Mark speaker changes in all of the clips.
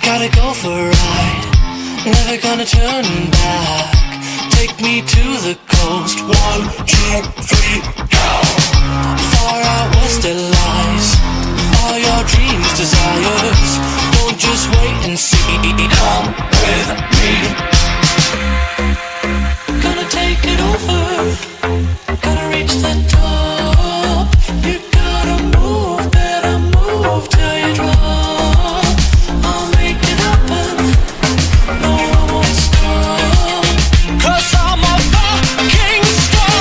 Speaker 1: Gotta go for a ride, never gonna turn back. Take me to the coast, 1, 2, 3, go. Far out west it lies, all your dreams, desires. Don't just wait and see, come with me. Gonna take it over, gonna reach the top. You gotta move, better move till you drop. I'll make it happen, no I won't stop. 'Cause I'm a fucking star.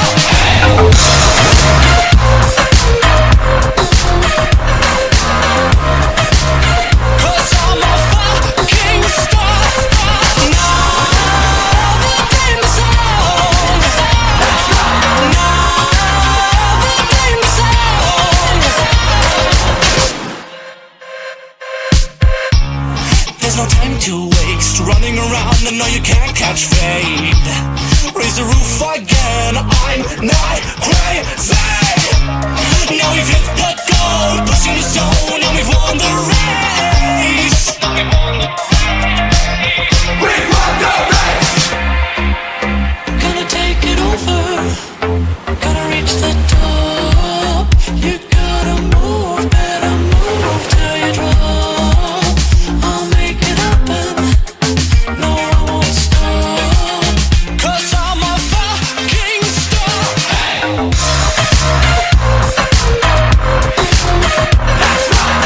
Speaker 1: Cause I'm a fucking star. Now the game is on. Now the game is on. There's no time to waste running around. I know you can't catch fade. Raise the roof again, I'm not crazy. Now we've hit the goal, pushing the stone, and we've won the race. We've won the race. Gonna take it over, gonna reach the top. You gotta move, better move till you drop. I'll make it happen, no I won't stop. 'Cause I'm a fucking star. That's right.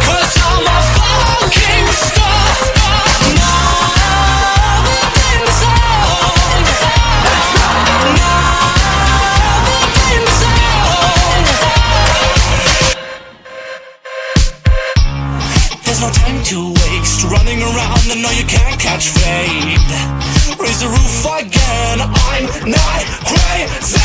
Speaker 1: 'Cause I'm a fucking star. Now the game is on. That's right. Now the game is on. There's no time to waste running around. I know you can't catch fade. Raise the roof again, I'm not crazy.